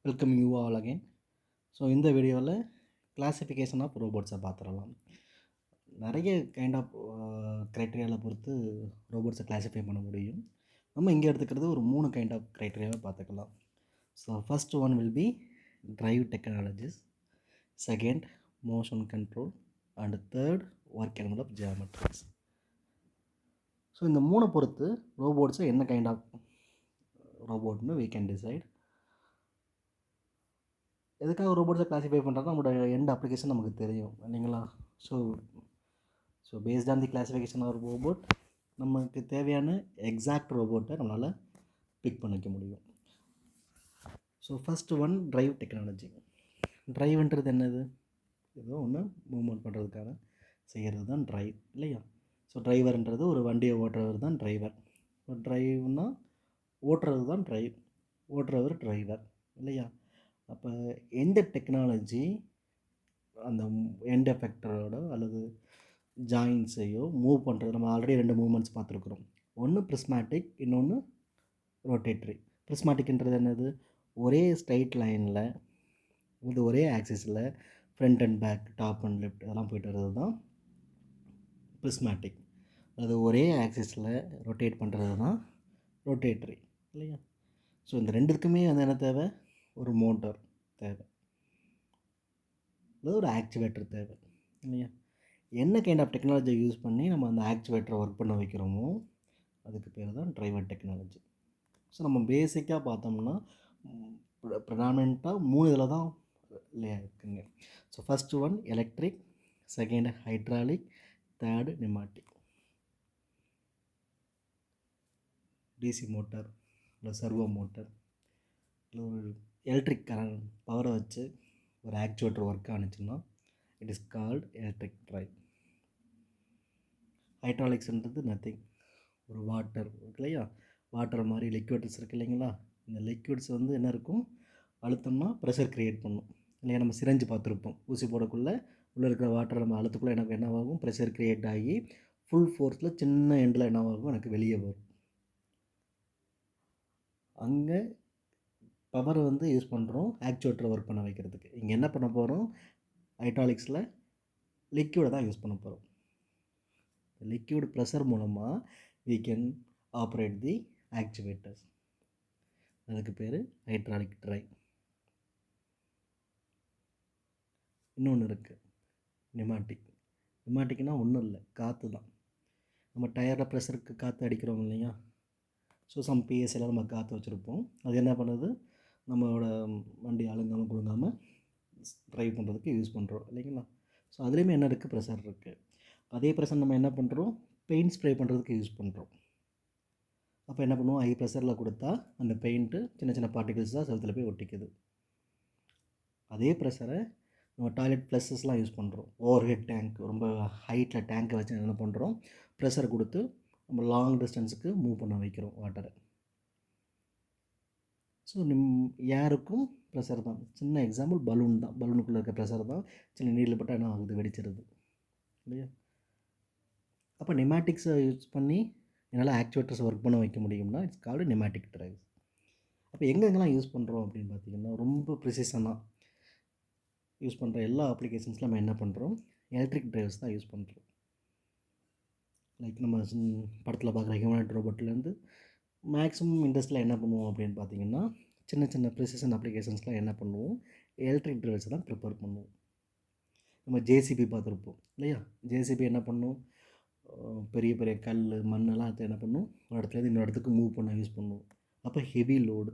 Welcome you all again. So இந்த வீடியோவில் classification of ரோபோட்ஸை பார்த்துடலாம். நிறைய கைண்ட் ஆஃப் க்ரைட்டீரியாவில் பொறுத்து ரோபோட்ஸை கிளாஸிஃபை பண்ண முடியும். நம்ம இங்கே எடுத்துக்கிறது ஒரு 3 கைண்ட் ஆஃப் க்ரைட்டீரியாவை பார்த்துக்கலாம். So first one will be drive technologies, second motion control, and third work element of geometrics. So இந்த 3 பொறுத்து ரோபோட்ஸை என்ன கைண்ட் ஆஃப் ரோபோட்னு we can decide. எதுக்காக ரோபோட்ஸை கிளாஸிஃபை பண்ணுறோன்னா நம்மளோட எண்ட் அப்ளிகேஷன் நமக்கு தெரியும் இல்லைங்களா. So so based on the classification of robot நமக்கு தேவையான எக்ஸாக்ட் ரோபோட்டை நம்மளால் பிக் பண்ணிக்க முடியும். So first one drive technology. டிரைவ்ன்றது என்னது? ஏதோ ஒன்று மூவ்மெண்ட் பண்ணுறதுக்கான செய்கிறது தான் டிரைவ் இல்லையா. ஸோ டிரைவர்ன்றது ஒரு வண்டியை ஓட்டுறவர் தான் டிரைவர். இப்போ டிரைவ்னால் ஓட்டுறது தான் டிரைவ், ஓட்டுறவர் டிரைவர் இல்லையா. அப்போ எந்த டெக்னாலஜி அந்த எண்ட் எஃபெக்டரோட அல்லது ஜாயின்ஸையோ மூவ் பண்ணுறது, நம்ம ஆல்ரெடி 2 மூவ்மெண்ட்ஸ் பார்த்துருக்குறோம். ஒன்று ப்ரிஸ்மேட்டிக், இன்னொன்று ரொட்டேட்ரி. ப்ரிஸ்மேட்டிக்ன்றது என்னது? ஒரே ஸ்ட்ரைட் லைனில் இது ஒரே ஆக்சிஸில் front and back, top and left அதெல்லாம் போய்ட்டு வர்றது தான் ப்ரிஸ்மேட்டிக். அது ஒரே ஆக்சிஸில் ரொட்டேட் பண்ணுறது தான் ரொட்டேட்ரி இல்லையா. ஸோ இந்த ரெண்டுக்குமே வந்து என்ன தேவை? ஒரு மோட்டார் தேவை, அதாவது ஒரு ஆக்டிவேட்டர் தேவை இல்லையா. என்ன கைண்ட் ஆஃப் டெக்னாலஜியை யூஸ் பண்ணி நம்ம அந்த ஆக்டிவேட்டரை ஒர்க் பண்ண வைக்கிறோமோ அதுக்கு பேர் தான் டிரைவர் டெக்னாலஜி. ஸோ நம்ம பேசிக்காக பார்த்தோம்னா ப்ரெடாமினண்ட்டாக 3 இதில் தான் இல்லையா இருக்குங்க. So first one electric, second hydraulic, third pneumatic. DC motor இல்லை சர்வோ மோட்டார் இல்லை ஒரு எலக்ட்ரிக் கரண்ட் பவரை வச்சு ஒரு ஆக்சுவேட்டர் ஒர்க் ஆனிச்சுன்னா it is called electric drive. ஹைட்ராலிக்ஸ்ன்றது நத்திங், ஒரு வாட்டர் இருக்கு இல்லையா, வாட்டர் மாதிரி லிக்விட்ஸ் இருக்குது இல்லைங்களா. இந்த லிக்விட்ஸ் வந்து என்ன இருக்கும்? அழுத்தம்னா ப்ரெஷர் க்ரியேட் பண்ணும் இல்லையா. நம்ம சிரஞ்சு பார்த்துருப்போம், ஊசி போடக்குள்ளே உள்ளே இருக்கிற வாட்டர் நம்ம அழுத்துக்குள்ளே எனக்கு என்னவாகும்? ப்ரெஷர் க்ரியேட் ஆகி ஃபுல் ஃபோர்ஸில் சின்ன எண்டில் என்னவாகும்? எனக்கு வெளியே வரும். அங்கே பவரை வந்து யூஸ் பண்ணுறோம் ஆக்சுவேட்டரை ஒர்க் பண்ண வைக்கிறதுக்கு. இங்கே என்ன பண்ண போகிறோம்? ஹைட்ராலிக்ஸில் லிக்விடை தான் யூஸ் பண்ண போகிறோம். லிக்விட் ப்ரெஷர் மூலமாக we can operate the actuators. அதுக்கு பேர் ஹைட்ராலிக் டிரைவ். இன்னொன்று இருக்குது நியூமேட்டிக். நியூமேட்டிக்னால் ஒன்றும் இல்லை, காற்று தான். நம்ம டயரில் ப்ரெஷருக்கு காற்று அடிக்கிறோம் இல்லையா. ஸோ சம் பிஎஸ்சியில் நம்ம காற்று வச்சுருப்போம். அது என்ன பண்ணுது? நம்மளோட வண்டி அழுங்காமல் குழுங்காமல் ட்ரைவ் பண்ணுறதுக்கு யூஸ் பண்ணுறோம் இல்லைங்களா. ஸோ அதுலேயுமே என்ன இருக்குது? ப்ரெஷர் இருக்குது. அதே ப்ரெஷர் நம்ம என்ன பண்ணுறோம்? பெயிண்ட் ஸ்ப்ரே பண்ணுறதுக்கு யூஸ் பண்ணுறோம். அப்போ என்ன பண்ணுவோம்? ஹை ப்ரெஷரில் கொடுத்தா அந்த பெயிண்ட்டு சின்ன சின்ன பார்ட்டிகல்ஸ் தான் செலுத்தில் போய் ஒட்டிக்குது. அதே ப்ரெஷரை நம்ம டாய்லெட் ப்ளஸஸ்லாம் யூஸ் பண்ணுறோம். ஓவர் ஹெட் டேங்க், ரொம்ப ஹைட்டில் டேங்கை வச்சு என்ன பண்ணுறோம்? ப்ரெஷர் கொடுத்து நம்ம லாங் டிஸ்டன்ஸுக்கு மூவ் பண்ண வைக்கிறோம் வாட்டரை. ஸோ ஏருக்கும் ப்ரெஷர் தான். சின்ன எக்ஸாம்பிள் பலூன் தான். பலூனுக்குள்ளே இருக்க ப்ரெஷர் தான் சின்ன நீரில் பட்டால் என்ன ஆகுது? வெடிச்சிருது இல்லையா. அப்போ நியூமேட்டிக்ஸை யூஸ் பண்ணி என்னால் ஆக்சுவேட்டர்ஸ் ஒர்க் பண்ண வைக்க முடியும்னா இட்ஸ் கால்டு நியூமேட்டிக் டிரைவ். அப்போ எங்கெங்கெல்லாம் யூஸ் பண்ணுறோம் அப்படின்னு பார்த்தீங்கன்னா, ரொம்ப ப்ரிசிஷனாக யூஸ் பண்ணுற எல்லா அப்ளிகேஷன்ஸில் நம்ம என்ன பண்ணுறோம்? எலக்ட்ரிக் டிரைவ்ஸ் தான் யூஸ் பண்ணுறோம். லைக் நம்ம படத்தில் பார்க்குற ஹியூமனாய்ட் ரோபோட்லேருந்து மேக்ஸிமம் இண்டஸ்ட்ரியில் என்ன பண்ணுவோம் அப்படின்னு பார்த்தீங்கன்னா, சின்ன சின்ன ப்ரிசிஷன் அப்ளிகேஷன்ஸ்லாம் என்ன பண்ணுவோம்? எலக்ட்ரிக் டிரைவ்ஸை தான் ப்ரிப்பேர் பண்ணுவோம். நம்ம ஜேசிபி பார்த்துருப்போம் இல்லையா. ஜேசிபி என்ன பண்ணும்? பெரிய பெரிய கல் மண்ணெல்லாம் எடுத்து என்ன பண்ணும்? ஒரு இடத்துலேருந்து இன்னொரு இடத்துக்கு மூவ் பண்ண யூஸ் பண்ணுவோம். அப்போ ஹெவி லோடு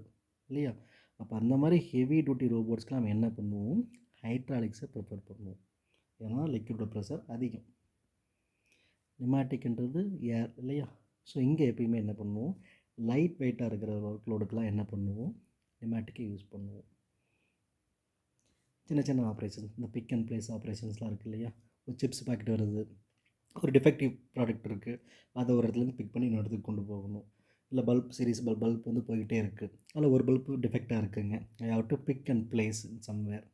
இல்லையா. அப்போ அந்த மாதிரி ஹெவி டியூட்டி ரோபோட்ஸ்க்கு நம்ம என்ன பண்ணுவோம்? ஹைட்ராலிக்ஸை ப்ரிப்பேர் பண்ணுவோம். ஏன்னா லிக்விட் ப்ரெஷர் அதிகம். நியூமேட்டிக்ன்றது ஏர் இல்லையா. ஸோ இங்கே எப்பயுமே என்ன பண்ணுவோம்? லைட் வெயிட்டாக இருக்கிற ஒர்க் லோடுக்கெலாம் என்ன பண்ணுவோம்? நியூமேட்டிக்கை யூஸ் பண்ணுவோம். சின்ன சின்ன ஆப்ரேஷன்ஸ், இந்த பிக் அண்ட் ப்ளேஸ் ஆப்ரேஷன்ஸ்லாம் இருக்குது இல்லையா. ஒரு சிப்ஸ் பேக்கெட் வருது, ஒரு டிஃபெக்டிவ் ப்ராடக்ட் இருக்குது, அதை ஒரு இடத்துலேருந்து பிக் பண்ணி இன்னொரு இடத்துக்கு கொண்டு போகணும். இல்லை பல்ப் சீரிஸ் பல்ப் வந்து போய்கிட்டே இருக்குது, அதில் ஒரு பல்ப்பு டிஃபெக்டாக இருக்குங்க, I have to pick and place in somewhere.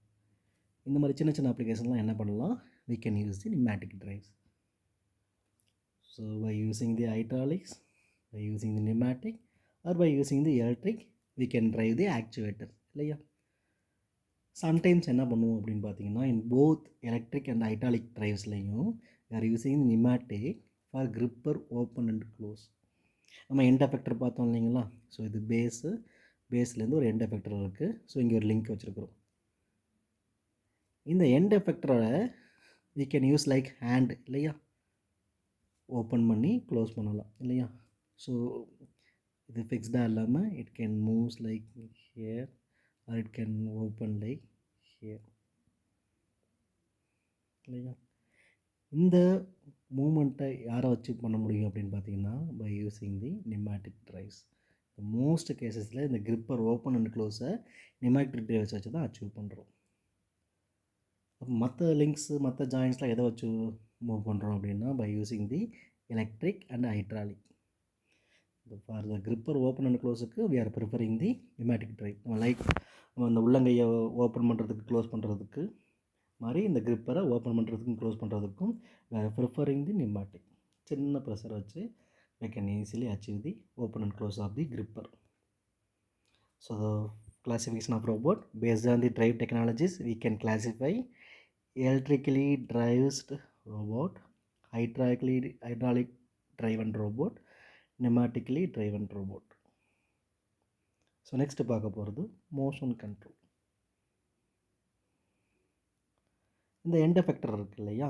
இந்த மாதிரி சின்ன சின்ன அப்ளிகேஷன்லாம் என்ன பண்ணலாம்? we can use the pneumatic drives. So by using the hydraulics, by using the pneumatic or by using the electric, we can drive the actuator இல்லையா. Sometimes என்ன பண்ணுவோம் அப்படின்னு பார்த்தீங்கன்னா, in both electric and hydraulic டிரைவ்ஸ்லையும் we are using pneumatic for gripper open and close. நம்ம end எஃபெக்டர் பார்த்தோம் இல்லைங்களா? So இது பேஸ்லேருந்து ஒரு எண்ட் எஃபெக்டர் இருக்குது. ஸோ இங்கே ஒரு லிங்க் வச்சுருக்குறோம். இந்த எண்ட் எஃபெக்டரை we can use like hand இல்லையா? ஓப்பன் பண்ணி க்ளோஸ் பண்ணலாம் இல்லையா? ஸோ இது ஃபிக்ஸ்டாக இல்லாமல் it can moves like here or it can open like here இல்லையா? இந்த மூமெண்ட்டை யாரை வச்சு பண்ண முடியும் அப்படின்னு பார்த்தீங்கன்னா, by using the pneumatic drives. Most கேசஸில் இந்த கிரிப்பர் ஓப்பன் அண்ட் க்ளோஸை நியூமேட்டிக் ட்ரைவ்ஸ் வச்சு தான் அச்சீவ் பண்ணுறோம். அப்போ மற்ற லிங்க்ஸு மற்ற ஜாயின்ஸ்லாம் எதை வச்சு மூவ் பண்ணுறோம் அப்படின்னா, by using the electric and hydraulic. For the gripper open and க்ளோஸுக்கு we are preferring the pneumatic drive. நம்ம இந்த உள்ளங்கையை ஓப்பன் பண்ணுறதுக்கு க்ளோஸ் பண்ணுறதுக்கு மாதிரி இந்த கிரிப்பரை ஓப்பன் பண்ணுறதுக்கும் க்ளோஸ் பண்ணுறதுக்கும் we are preferring the pneumatic. சின்ன ப்ரெஷர் வச்சு we can easily achieve the open and close of the gripper. So the classification of robot based on the drive technologies, we can classify electrically driven robot, hydraulic driven robot, pneumatically driven robot. So next பார்க்க போகிறது motion control. இந்த end எஃபெக்டர் இருக்கு இல்லையா?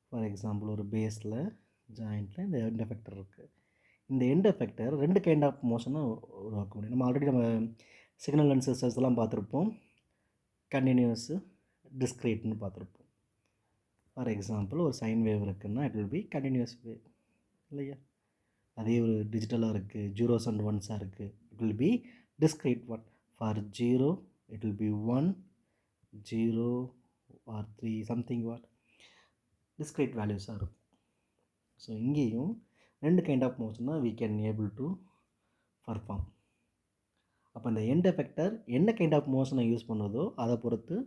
For example ஒரு பேஸில் ஜாயிண்ட்டில் இந்த end எஃபெக்டர் இருக்குது. இந்த எண்ட் எஃபெக்டர் 2 கைண்ட் ஆஃப் மோஷனை உருவாக்க முடியும். நம்ம ஆல்ரெடி சிக்னல் அண்ட் சிஸ்டர்ஸ் எல்லாம் பார்த்துருப்போம். கண்டினியூஸு, டிஸ்க்ரீட்னு பார்த்துருப்போம். ஃபார் எக்ஸாம்பிள் ஒரு சைன் வேவ் இருக்குன்னா it will be continuous wave இல்லையா? அதே ஒரு டிஜிட்டலாக இருக்குது, ஜீரோஸ் அண்ட் ஒன்ஸாக இருக்குது, it will be discrete one. For zero it will be 1, 0 or 3 something what discrete வேல்யூஸாக இருக்கும். ஸோ இங்கேயும் 2 கைண்ட் ஆஃப் மோஷனை we can able to perform. அப்போ இந்த எண்ட் எஃபெக்டர் என்ன கைண்ட் ஆஃப் மோஷனை யூஸ் பண்ணுவதோ அதை பொறுத்து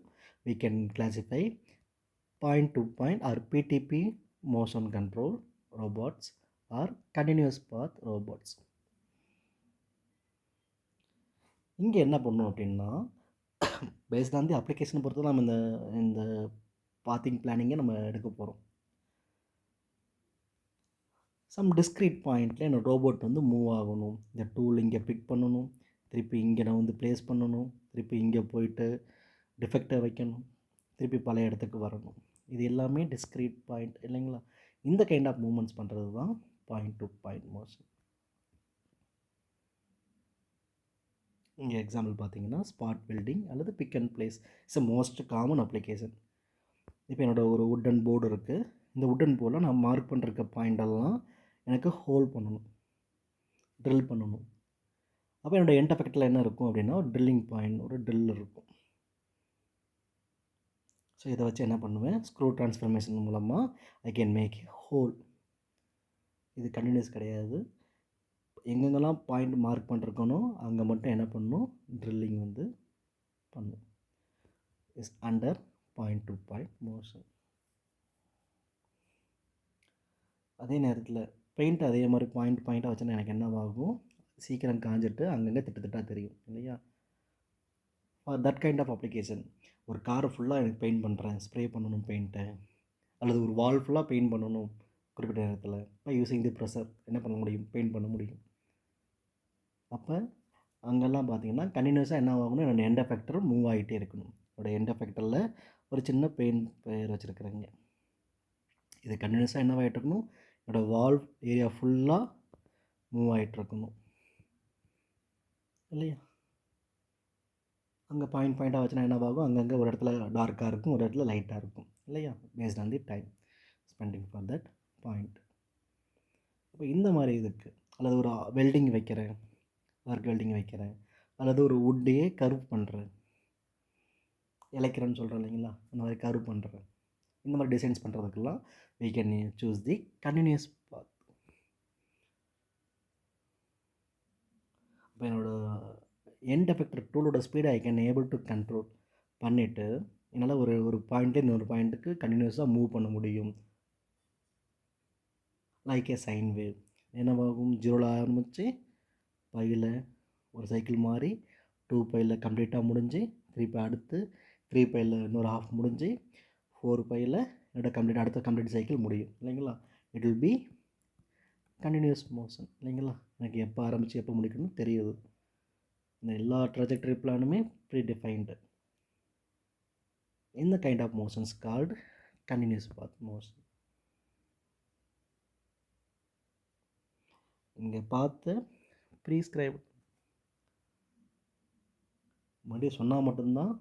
we can classify point to point or PTP motion control robots or continuous path robots. இங்கே என்ன பண்ணணும் அப்படின்னா, பேஸ்ட் ஆன் தி அப்ளிகேஷனை பொறுத்து நம்ம இந்த பாத்திங் பிளானிங்கை நம்ம எடுக்க போகிறோம். சம் டிஸ்க்ரீட் பாயிண்டில் என்னோடய ரோபோட் வந்து மூவ் ஆகணும். இந்த டூல் இங்கே பிக் பண்ணணும், திருப்பி இங்கே நான் வந்து ப்ளேஸ் பண்ணணும், திருப்பி இங்கே போயிட்டு டிஃபெக்டை வைக்கணும், திருப்பி பழைய இடத்துக்கு வரணும். இது எல்லாமே டிஸ்க்ரீட் பாயிண்ட் இல்லைங்களா? இந்த கைண்ட் ஆஃப் மூவ்மெண்ட்ஸ் பண்ணுறது தான் பாயிண்ட் டு பாயிண்ட் மோஷன். இங்கே எக்ஸாம்பிள் பார்த்தீங்கன்னா ஸ்பாட் வெல்டிங் அல்லது pick and place it's a most common application. இப்போ என்னோடய ஒரு வுட்டன் போர்டு இருக்குது. இந்த வுட்டன் போர்டில் நான் மார்க் பண்ணுற பாயிண்டெல்லாம் எனக்கு ஹோல் பண்ணணும், ட்ரில் பண்ணணும். அப்போ என்னோடய எண்ட் எஃபெக்டில் என்ன இருக்கும் அப்படின்னா ஒரு ட்ரில்லிங் பாயிண்ட், ஒரு ட்ரில் இருக்கும். ஸோ இதை வச்சு என்ன பண்ணுவேன், ஸ்க்ரூ ட்ரான்ஸ்ஃபர்மேஷன் மூலமாக I can make a hole. இது கண்டினியூஸ் கிடையாது. எங்கெங்கெல்லாம் பாயிண்ட் மார்க் பண்ணிருக்கனோ அங்கே மட்டும் என்ன பண்ணணும், ட்ரில்லிங் வந்து பண்ணும். Is under point to point motion. அதே நேரத்தில் பெயிண்ட் அதே மாதிரி பாயிண்ட்டாக வச்சுன்னா எனக்கு என்னவாகும், சீக்கிரம் காஞ்சிட்டு அங்கங்கே திட்டத்திட்டாக தெரியும் இல்லையா? For that kind of application ஒரு காரை ஃபுல்லாக எனக்கு பெயிண்ட் பண்ணுறேன், ஸ்ப்ரே பண்ணணும் பெயிண்ட்டை, அல்லது ஒரு வால் ஃபுல்லாக பெயிண்ட் பண்ணணும் குறிப்பிட்ட நேரத்தில், இப்போ யூஸிங் தி ப்ரெஷர் என்ன பண்ண முடியும், பெயிண்ட் பண்ண முடியும். அப்போ அங்கெல்லாம் பார்த்தீங்கன்னா கண்டினியூஸாக என்ன ஆகணும், என்னோடய எண்ட் எஃபெக்டர் மூவ் ஆகிட்டே இருக்கணும். என்னோடய எண்ட் எஃபெக்டரில் ஒரு சின்ன பெயிண்ட் பேர் வச்சுருக்குறேங்க. இது கண்டினியூஸாக என்னவாகிட்டு இருக்கணும், என்னோடய வால்வ் ஏரியா ஃபுல்லாக மூவ் ஆகிட்டுருக்கணும் இல்லையா? அங்கே பாயிண்ட்டாக வச்சுனா என்னவாகும், அங்கங்கே ஒரு இடத்துல டார்க்காக இருக்கும், ஒரு இடத்துல லைட்டாக இருக்கும் இல்லையா? Paste on the time spending for that point. இப்போ இந்த மாதிரி இதுக்கு அல்லது ஒரு வெல்டிங் வைக்கிறேன், ஆர்க் வெல்டிங் வைக்கிறேன், அல்லது ஒரு வுட்டையே கர்வ் பண்ணுறேன், இலைக்கிறேன்னு சொல்கிறேன் இல்லைங்களா, அந்த மாதிரி கர்வ் பண்ணுறேன். இந்த மாதிரி designs பண்ணுறதுக்கெல்லாம் we can choose the continuous path. இப்போ என்னோடய எண்ட் எஃபெக்டர் டூலோட ஸ்பீடை I can able to control பண்ணிவிட்டு என்னால் ஒரு பாயிண்ட்டு இன்னொரு பாயிண்ட்டுக்கு கண்டினியூஸாக மூவ் பண்ண முடியும். லைக் ஏ சைன் வேவ் என்னவாகும், ஜீரோவில் ஆரம்பித்து பையில் ஒரு சைக்கிள் மாதிரி 2 பையில் கம்ப்ளீட்டாக முடிஞ்சு திருப்பி அடுத்து 3 பையில் இன்னொரு ஹாஃப் முடிஞ்சு 4 பையில் என்னோட அடுத்த கம்ப்ளீட் சைக்கிள் முடியும் இல்லைங்களா. It will be continuous motion இல்லைங்களா. எனக்கு எப்போ ஆரம்பித்து எப்போ முடிக்கணும்னு தெரியுது. இந்த எல்லா ட்ராஜெக்டரி பிளானுமே ப்ரீ டிஃபைன்டு. இந்த kind of motions called continuous path motion. இங்கே பார்த்து ப்ரீஸ்கிரைப் மறுபடியும் சொன்னால் மட்டும்தான்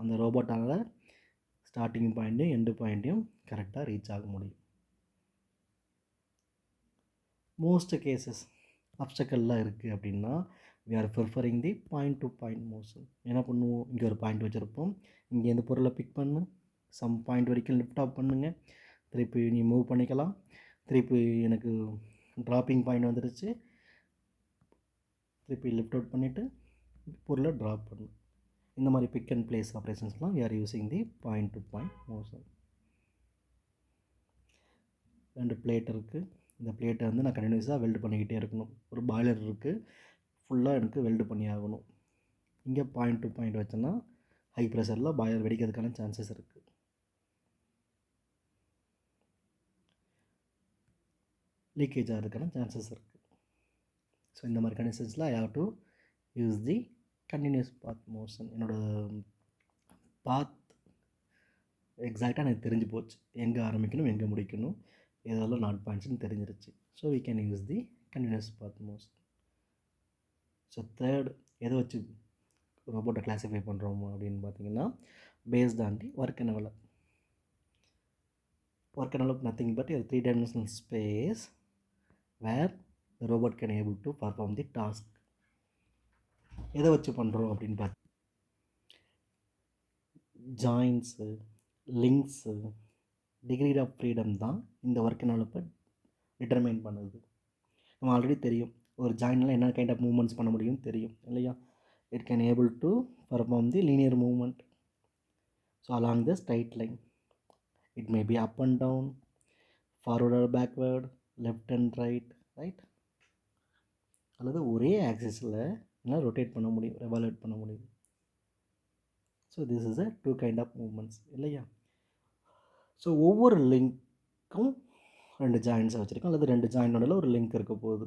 அந்த ரோபோட்டால் ஸ்டார்டிங் பாயிண்ட்டையும் எண்டு பாயிண்ட்டையும் கரெக்டாக ரீச் ஆக முடியும். மோஸ்ட் கேசஸ் அப்டக்கல்லாம் இருக்குது அப்படின்னா we are preferring the point to point motion. என்ன பண்ணுவோம், இங்கே ஒரு பாயிண்ட் வச்சுருப்போம், இங்கே இந்த பொருளை பிக் பண்ணு, சம் பாயிண்ட் வரைக்கும் லிஃப்ட் ஆஃப் பண்ணுங்க, திருப்பி நீ மூவ் பண்ணிக்கலாம், திருப்பி எனக்கு ட்ராப்பிங் பாயிண்ட் வந்துடுச்சு, திருப்பி லிஃப்ட் அவுட் பண்ணிவிட்டு பொருளை ட்ராப் பண்ணு. இந்த மாதிரி பிக் அண்ட் பிளேஸ் ஆப்ரேஷன்ஸ்லாம் we are using the point to point motion. 2 plate இருக்குது. இந்த பிளேட்டை வந்து நான் கண்டினியூஸாக வெல்டு பண்ணிக்கிட்டே இருக்கணும். ஒரு பாய்லர் இருக்குது, ஃபுல்லாக எனக்கு வெல்டு பண்ணி ஆகணும். இங்கே பாயிண்ட் டு பாயிண்ட் வச்சோன்னா ஹை ப்ரெஷரில் பாய்லர் வெடிக்கிறதுக்கான சான்சஸ் இருக்குது. லீக்கேஜ் ஆகிறதுக்கான சான்சஸ் இருக்குது. ஸோ இந்த மாதிரி கண்டிஷன்ஸில் I have to use the continuous path motion. என்னோடய பாத் எக்ஸாக்டாக எனக்கு தெரிஞ்சு போச்சு, எங்கே ஆரம்பிக்கணும் எங்கே முடிக்கணும், இதெல்லாம் நாட் பாயிண்ட்ஸ்னு தெரிஞ்சிருச்சு. So we can use the continuous path motion. So third எதை வச்சு ரோபோட்டை கிளாஸிஃபை பண்ணுறோம் அப்படின்னு பார்த்தீங்கன்னா paste on the work envelope. Work envelope nothing but a 3-dimensional space where the robot can able to perform the task. எதை வச்சு பண்ணுறோம் அப்படின்னு பார்த்து joints, links, degree of freedom தான் இந்த ஒர்க் என்வலப்பை டிட்டர்மைன் பண்ணுது. நம்ம ஆல்ரெடி தெரியும் ஒரு ஜாயின்ல என்ன கைண்ட் ஆஃப் மூவ்மெண்ட்ஸ் பண்ண முடியும் தெரியும் இல்லையா. It can able to perform the linear movement so along the straight line. It may be up and down, forward or backward, left and right, அல்லது ஒரே ஆக்சிஸில் என்னால் ரொட்டேட் பண்ண முடியும், ரெவால்வேட் பண்ண முடியும். So this is a 2 kind of movements இல்லையா. So ஒவ்வொரு லிங்க்கும் 2 ஜாயின்ஸை வச்சுருக்கோம், அல்லது 2 ஜாயினோட ஒரு லிங்க் இருக்க போகுது.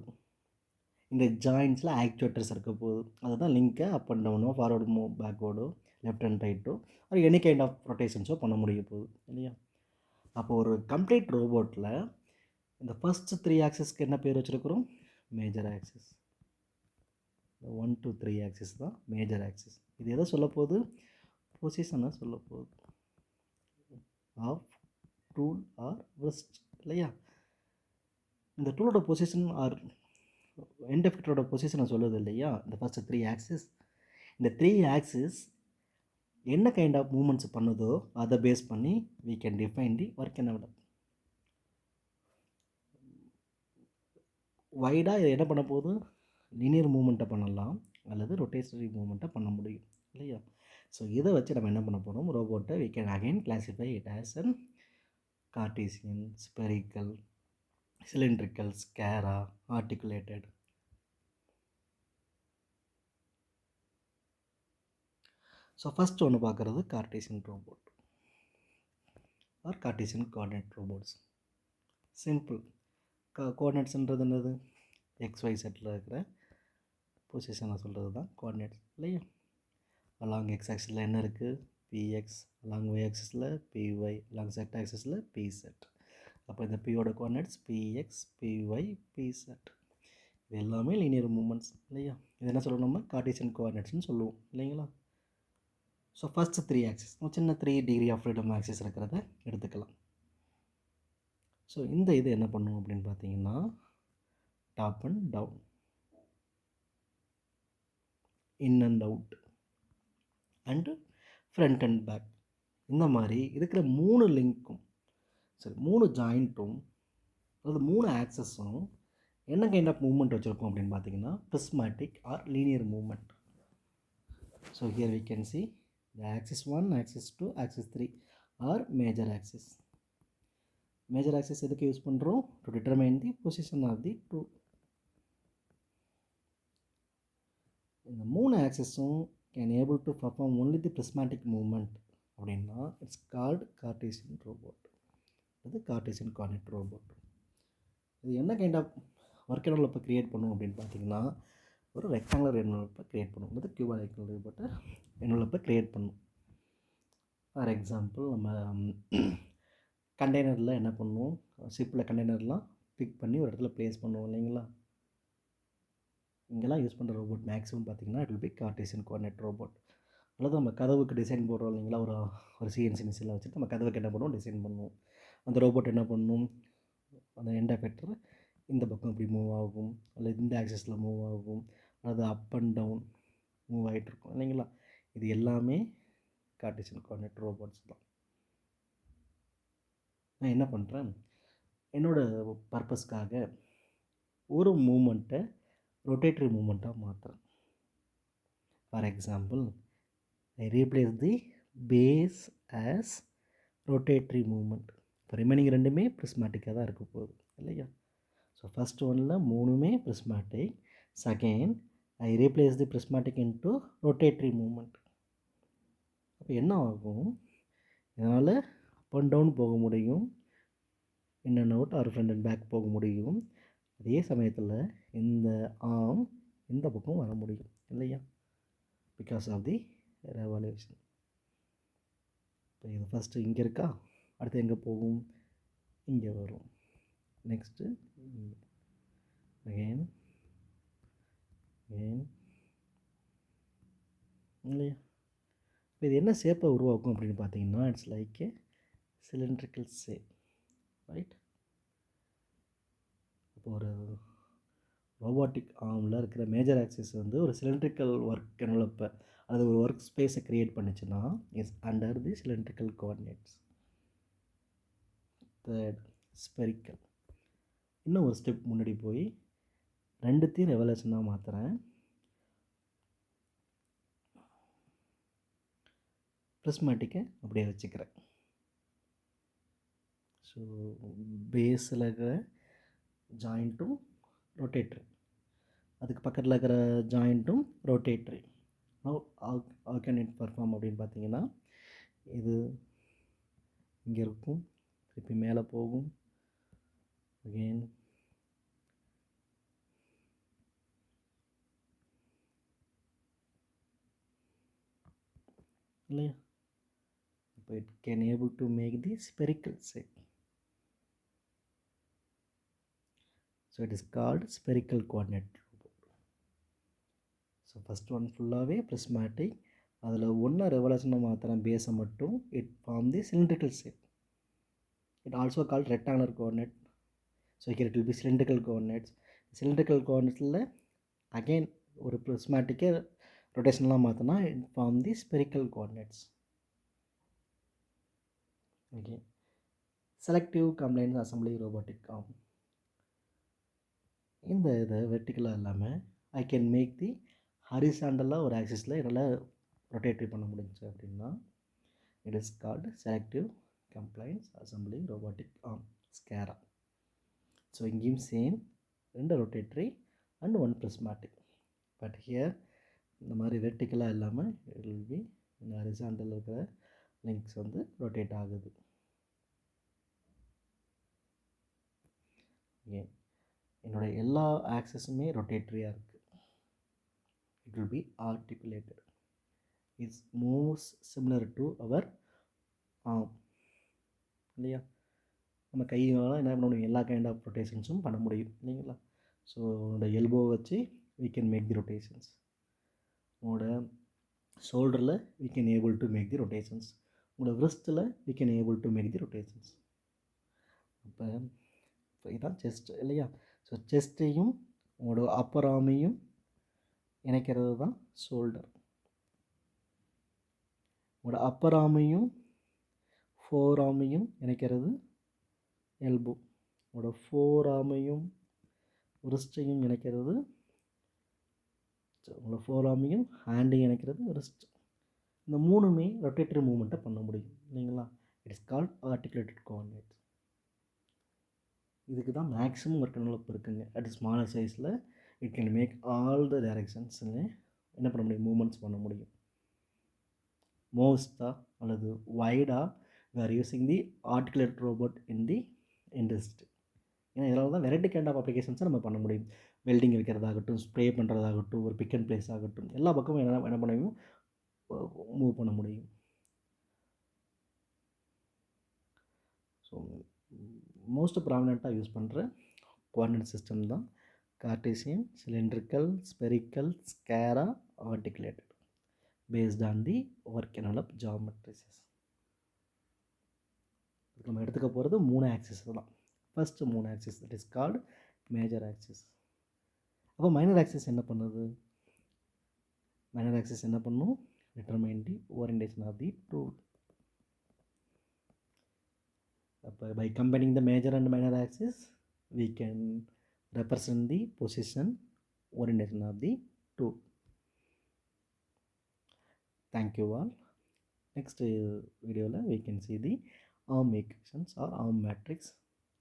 இந்த ஜாயின்ஸில் ஆக்சுவேட்டர்ஸ் இருக்க போகுது. அதுதான் லிங்க்கை அப் அண்ட் டவுனோ, ஃபார்வர்டு மூவ், பேக்வேர்டோ, லெஃப்ட் அண்ட் ரைட்டோ, அது எனி கைண்ட் ஆஃப் ரொட்டேஷன்ஸோ பண்ண முடிய போகுது இல்லையா. அப்போ ஒரு கம்ப்ளீட் ரோபோட்டில் இந்த ஃபஸ்ட்டு 3 ஆக்சிஸ்க்கு என்ன பேர் வச்சுருக்கிறோம், மேஜர் ஆக்சிஸ். 1 to 3 ஆக்சிஸ் தான் மேஜர் ஆக்சிஸ். இது எதை சொல்ல போகுது, பொசிஷனை சொல்ல போகுது ஆஃப் டூல் ஆர் ரெஸ்ட் இல்லையா. இந்த டூலோட பொசிஷன் ஆர் எண்ட் எஃபெக்டரோட பொசிஷனை சொல்லுது இல்லையா இந்த ஃபஸ்ட்டு 3 ஆக்சிஸ். இந்த 3 ஆக்சிஸ் என்ன கைண்ட் ஆஃப் மூமெண்ட்ஸ் பண்ணுதோ அதை பேஸ் பண்ணி we can define the work envelope. வைடாக இதை என்ன பண்ண போகுது, லீனியர் மூமெண்ட்டை பண்ணலாம் அல்லது ரொட்டேஷனரி மூமெண்ட்டை பண்ண முடியும் இல்லையா. ஸோ இதை வச்சு நம்ம என்ன பண்ண போகிறோம், ரோபோட்டை we can again classify it as an Cartesian, spherical, cylindrical, scara, articulated. So first ஒன்று பார்க்குறது Cartesian robot or Cartesian coordinate robots. Simple. கோஆர்டினேட்ஸ்ன்றது என்னது, XY செட்டில் இருக்கிற பொசிஷனை சொல்கிறது தான் கோஆர்டினேட்ஸ் இல்லையா. அலாங் எக்ஸ் ஆக்சிஸில் என்ன இருக்குது, PX, along Y ஆக்சிஸில் PY, along Z ஆக்சிஸில் PZ. அப்போ இந்த Pயோட கோஆர்டினேட்ஸ் PX, PY, PZ. இது எல்லாமே லீனியர் மூமெண்ட்ஸ் இல்லையா. இது என்ன சொல்லுவோம், நம்ம கார்டீசியன் கோஆர்டினேட்ஸ்னு சொல்லுவோம் இல்லைங்களா. ஸோ ஃபஸ்ட்டு 3 ஆக்சிஸ் சின்ன 3 டிகிரி ஆஃப் ஃப்ரீடம் ஆக்சிஸ் இருக்கிறத எடுத்துக்கலாம். ஸோ இந்த இது என்ன பண்ணும் அப்படின்னு பார்த்தீங்கன்னா top and down, in and out and front and back, இந்த மாதிரி இருக்கிற 3 லிங்க்கும் சரி 3 ஜாயிண்ட்டும் அதாவது 3 ஆக்சஸும் என்ன கைண்ட் ஆஃப் மூவ்மெண்ட் வச்சுருக்கோம் அப்படின்னு பார்த்தீங்கன்னா prismatic or linear movement. So here we can see the axis 1, axis 2, axis 3 are major axis. Major axis எதுக்கு யூஸ் பண்ணுறோம், to determine the position of the tool. இந்த 3 ஆக்சிஸும் can able to perform only the prismatic movement அப்படின்னா it's called Cartesian robot. அது Cartesian coordinate robot. இது என்ன kind of work என்வலப்பை create பண்ணும் அப்படின்னு பார்த்தீங்கன்னா, ஒரு ரெக்டாங்குலர் என்வலப்பை க்ரியேட் பண்ணும். அது கியூபாய்டல் ரோபோட்டை என்வலப்பை க்ரியேட் பண்ணும். ஃபார் எக்ஸாம்பிள் நம்ம கண்டெய்னரில் என்ன பண்ணுவோம், ஷிப்பில் கண்டெய்னர்லாம் பிக் பண்ணி ஒரு இடத்துல ப்ளேஸ் பண்ணுவோம் இல்லைங்களா. இங்கெல்லாம் யூஸ் பண்ணுற ரோபோட் மேக்ஸிமம் பார்த்திங்கன்னா it will B Cartesian coordinate robot. அல்லது நம்ம கதவுக்கு டிசைன் போடுறோம் இல்லைங்களா, ஒரு சிஎன்சி மிஷினில் வச்சுட்டு நம்ம கதவுக்கு என்ன பண்ணுவோம், டிசைன் பண்ணுவோம். அந்த ரோபோட் என்ன பண்ணும், அந்த எண்ட் எஃபெக்டர் இந்த பக்கம் இப்படி மூவ் ஆகும், அல்லது இந்த ஆக்சஸில் மூவ் ஆகும், அது அப் அண்ட் டவுன் மூவ் ஆகிட்டு இருக்கும் இல்லைங்களா. இது எல்லாமே கார்ட்டீசியன் கோஆர்டினேட் ரோபோட்ஸ் தான். நான் என்ன பண்ணுறேன், என்னோடய பர்பஸ்க்காக ஒரு மூமெண்ட்டை ரொட்டேட்டரி மூமெண்ட்டாக மாற்றுறேன். For example I replace the base as rotatory moment. இப்போ ரிமைனிங் ரெண்டுமே ப்ரிஸ்மேட்டிக்காக தான் இருக்க போகுது இல்லையா. ஸோ ஃபஸ்ட் ஒன்னில் 3மே prismatic. Second I replace the prismatic into rotatory moment. அப்போ என்ன ஆகும், இதனால் அப் அண்ட் டவுன் போக முடியும், in and out or front and back போக முடியும். அதே சமயத்தில் இந்த ஆர்ம் இந்த பக்கம் வர முடியும் இல்லையா, பிகாஸ் ஆஃப் தி ரெவல்யூஷன். இப்போ இது ஃபஸ்ட்டு இங்கே இருக்கா, அடுத்து எங்கே போகும், இங்கே வரும். நெக்ஸ்ட்டு அகெயின் இல்லையா. இப்போ இது என்ன ஷேப்பை உருவாக்கும் அப்படின்னு பார்த்தீங்கன்னா, it's like A cylindrical shape, right. இப்போ ஒரு ரோபோட்டிக் ஆர்மில் இருக்கிற மேஜர் ஆக்சிஸ் வந்து ஒரு சிலிண்ட்ரிக்கல் ஒர்க் என்வலப்பை அல்லது ஒரு ஒர்க் ஸ்பேஸை க்ரியேட் பண்ணிச்சுன்னா is under the cylindrical coordinates. Third spherical. இன்னும் ஒரு ஸ்டெப் முன்னாடி போய் ரெண்டுத்தையும் ரெவல்யூஷனாக மாற்றுறேன். ப்ரிஸ்மேட்டிக்கை அப்படியே வச்சுக்கிறேன். ஸோ பேஸில் இருக்கிற ஜாயிண்ட்டும் ரொட்டேட்ரி, அதுக்கு பக்கத்தில் இருக்கிற ஜாயிண்ட்டும் rotatory. how can it perform அப்படின்னு பார்த்தீங்கன்னா, இது இங்கே இருக்கும், திருப்பி மேலே போகும், அகெயின் இல்லையா. இப்போ it can able to make the spherical shape. So it is called spherical coordinate robot. So first one ஃபுல்லாகவே ப்ரிஸ்மேட்டிக், அதில் ஒன்றை ரெவல்யூஷனாக மாத்திரம் பேஸை மட்டும் it form the cylindrical shape. It also called rectangular coordinate. So here it will be cylindrical coordinates. Cylindrical கோஆர்டினேட்ஸில் again ஒரு ப்ரிஸ்மேட்டிக்கை ரொட்டேஷனலாக மாற்றினா it form the spherical coordinates. Okay. Selective compliance assembly robotic arm. இந்த இதை வெர்டிக்கலாக இல்லாமல் ஐ கேன் மேக் தி ஹரிசாண்டலாக ஒரு ஆக்சிஸில் என்னால் ரொட்டேட்ரி பண்ண முடிஞ்சு அப்படின்னா it is called selective compliance assembly robotic arm, SCARA. So இங்கேயும் same, 2 rotatory and 1 prismatic. But here இந்த மாதிரி வெர்டிக்கலாக இல்லாமல் இட் வில் பி இந்த ஹரிசாண்டல் இருக்கிற லிங்க்ஸ் வந்து ரொட்டேட் ஆகுது. ஏன் என்னோடய எல்லா ஆக்சஸுமே ரொட்டேட்ரியாக இருக்குது. It will be articulated. It's moves similar to our arm இல்லையா. நம்ம கையால் என்ன பண்ண முடியும், எல்லா கைண்ட் ஆஃப் ரொட்டேஷன்ஸும் பண்ண முடியும் இல்லைங்களா. ஸோ உங்களோட எல்போ வச்சு we can make the rotations. உங்களோட ஷோல்டரில் we can able to make the rotations. உங்களோட wristல் we can able to make the rotations. இப்போ இதுதான் செஸ்ட் இல்லையா. ஸோ செஸ்ட்டையும் உங்களோட அப்பர் ஆர்மையும் இணைக்கிறது தான் ஷோல்டர். உங்களோட அப்பர் ஆர்மையும் ஃபோர் ஆர்மையும் இணைக்கிறது எல்போ. உங்களோட ஃபோர் ஆர்மையும் ரிஸ்ட்டையும் இணைக்கிறது, உங்களோட ஃபோர் ஆர்மையும் ஹேண்டையும் இணைக்கிறது ரிஸ்ட். இந்த 3மே ரொட்டேட்டரி மூவ்மெண்ட்டை பண்ண முடியும் இல்லைங்களா. It is called articulated coordinates. இதுக்கு தான் மேக்ஸிமம் ஒர்க் என்வலப் இருக்குங்க. அட் ஸ்மாலர் சைஸில் it can make all the directions in என்ன பண்ண முடியும், மூமெண்ட்ஸ் பண்ண முடியும். மோஸ்ட்டாக அல்லது வைடாக we are using the articulate robot in the industry. ஏன்னா இதனால தான் வெரைட்டி கைண்ட் ஆஃப் அப்ளிகேஷன்ஸை நம்ம பண்ண முடியும். வெல்டிங் வைக்கிறதாகட்டும், ஸ்ப்ரே பண்ணுறதாகட்டும், ஒரு பிக் அண்ட் பிளேஸ் ஆகட்டும், எல்லா பக்கமும் என்ன பண்ண முடியும், மூவ் பண்ண முடியும். ஸோ மோஸ்ட் ப்ராமினெண்ட்டாக யூஸ் பண்ணுற கோஆர்டினேட் சிஸ்டம் தான் Cartesian, cylindrical, spherical, SCARA, articulated based on the working of geometries. நம்ம எடுத்துக்க போகிறது 3 ஆக்சிஸ் தான். First 3 axis that is called major axis. அப்போ மைனர் ஆக்சிஸ் என்ன பண்ணுது, மைனர் ஆக்சிஸ் என்ன பண்ணும், determine the orientation of the tool. அப்போ by combining the major and minor axis we can represent the position orientation of the tool. Thank you all. Next video we can see the arm equations or arm matrix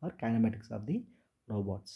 or kinematics of the robots.